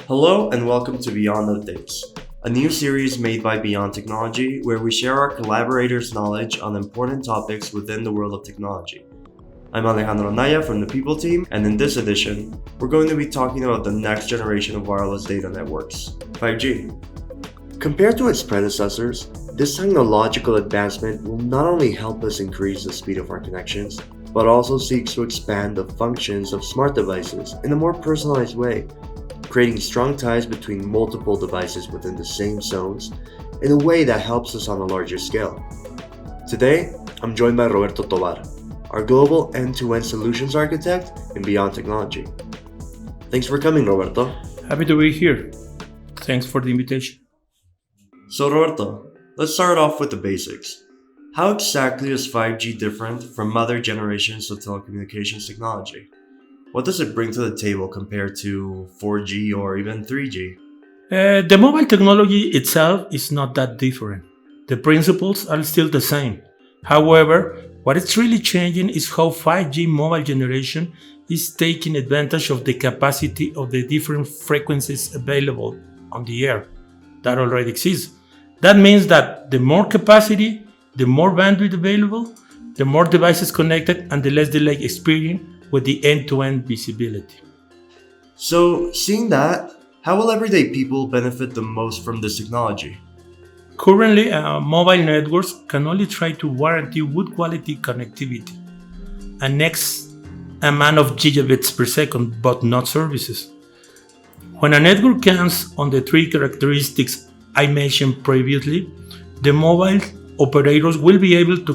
Hello and welcome to Beyond Updates, a new series made by Beyond Technology where we share our collaborators' knowledge on important topics within the world of technology. I'm Alexandro Anaya from the People team, and in this edition, we're going to be talking about the next generation of wireless data networks, 5G. Compared to its predecessors, this technological advancement will not only help us increase the speed of our connections, but also seeks to expand the functions of smart devices in a more personalized way, creating strong ties between multiple devices within the same zones in a way that helps us on a larger scale. Today, I'm joined by Roberto Tovar, our global end-to-end solutions architect in Beyond Technology. Thanks for coming, Roberto. Happy to be here. Thanks for the invitation. So Roberto, let's start off with the basics. How exactly is 5G different from other generations of telecommunications technology? What does it bring to the table compared to 4G or even 3G? The mobile technology itself is not that different. The principles are still the same. However, what is really changing is how 5G mobile generation is taking advantage of the capacity of the different frequencies available on the air that already exist. That means that the more capacity, the more bandwidth available, the more devices connected, and the less delay experience with the end-to-end visibility. So, seeing that, how will everyday people benefit the most from this technology? Currently, mobile networks can only try to guarantee good quality connectivity, a next amount of gigabits per second, but not services. When a network counts on the three characteristics I mentioned previously, the mobile operators will be able to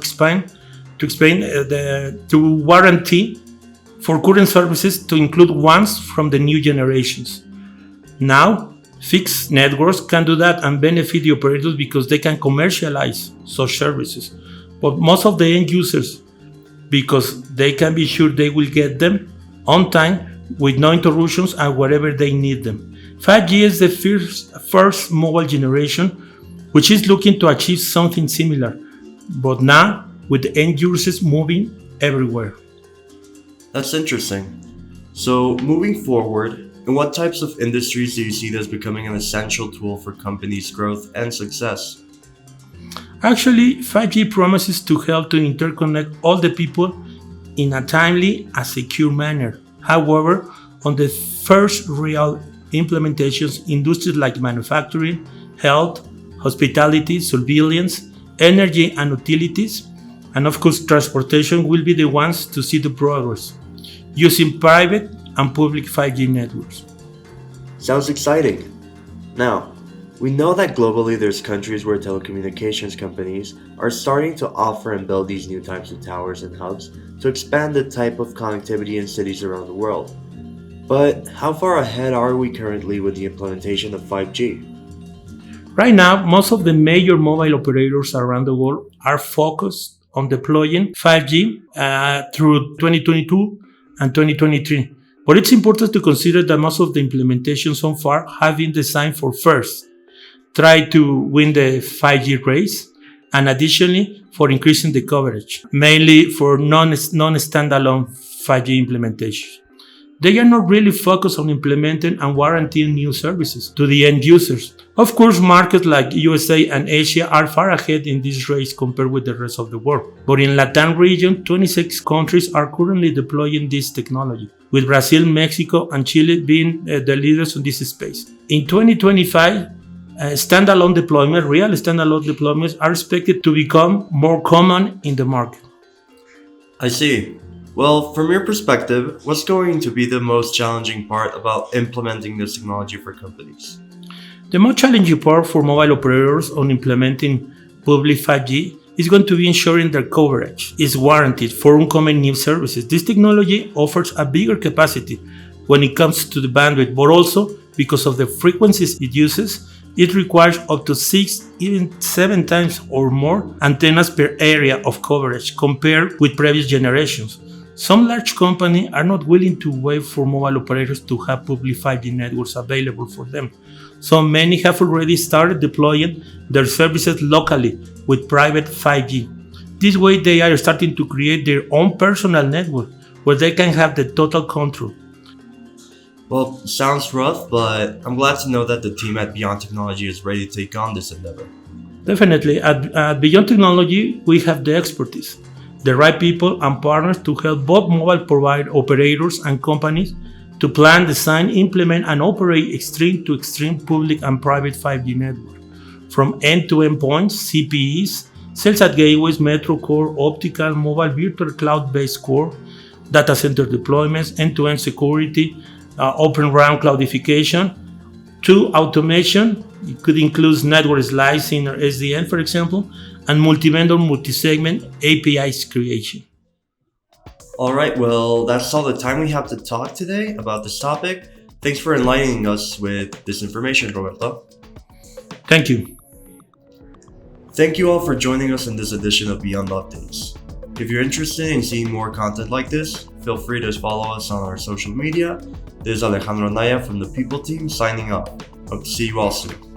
guarantee for current services to include ones from the new generations. Now, fixed networks can do that and benefit the operators because they can commercialize such services. But most of the end users, because they can be sure they will get them on time with no interruptions and wherever they need them. 5G is the first mobile generation which is looking to achieve something similar, but now with the end users moving everywhere. That's interesting. So, moving forward, in what types of industries do you see this becoming an essential tool for companies' growth and success? Actually, 5G promises to help to interconnect all the people in a timely and secure manner. However, on the first real implementations, industries like manufacturing, health, hospitality, surveillance, energy and utilities, and of course transportation will be the ones to see the progress using private and public 5G networks. Sounds exciting. Now, we know that globally there's countries where telecommunications companies are starting to offer and build these new types of towers and hubs to expand the type of connectivity in cities around the world. But how far ahead are we currently with the implementation of 5G? Right now, most of the major mobile operators around the world are focused on deploying 5G through 2022 and 2023. But it's important to consider that most of the implementations so far have been designed for first, try to win the 5G race, and additionally for increasing the coverage, mainly for non-standalone 5G implementation. They are not really focused on implementing and guaranteeing new services to the end users. Of course, markets like USA and Asia are far ahead in this race compared with the rest of the world. But in Latin region, 26 countries are currently deploying this technology, with Brazil, Mexico, and Chile being the leaders in this space. In 2025, real standalone deployments are expected to become more common in the market. I see. Well, from your perspective, what's going to be the most challenging part about implementing this technology for companies? The most challenging part for mobile operators on implementing public 5G is going to be ensuring their coverage is warranted for incoming new services. This technology offers a bigger capacity when it comes to the bandwidth, but also because of the frequencies it uses, it requires up to 6, even 7 times or more antennas per area of coverage compared with previous generations. Some large companies are not willing to wait for mobile operators to have public 5G networks available for them. So many have already started deploying their services locally with private 5G. This way they are starting to create their own personal network where they can have the total control. Well, sounds rough, but I'm glad to know that the team at Beyond Technology is ready to take on this endeavor. Definitely, at Beyond Technology, we have the expertise, the right people and partners to help both mobile provider operators and companies to plan, design, implement, and operate extreme to extreme public and private 5G network, from end-to-end points, CPEs, cells at gateways, metro core, optical, mobile, virtual cloud-based core, data center deployments, end-to-end security, open RAN cloudification, to automation. It could include network slicing or SDN, for example, and multi-vendor, multi-segment APIs creation. All right, well, that's all the time we have to talk today about this topic. Thanks for enlightening us with this information, Roberto. Thank you. Thank you all for joining us in this edition of Beyond Updates. If you're interested in seeing more content like this, feel free to follow us on our social media. This is Alexandro Anaya from the People team signing off. Hope to see you all soon.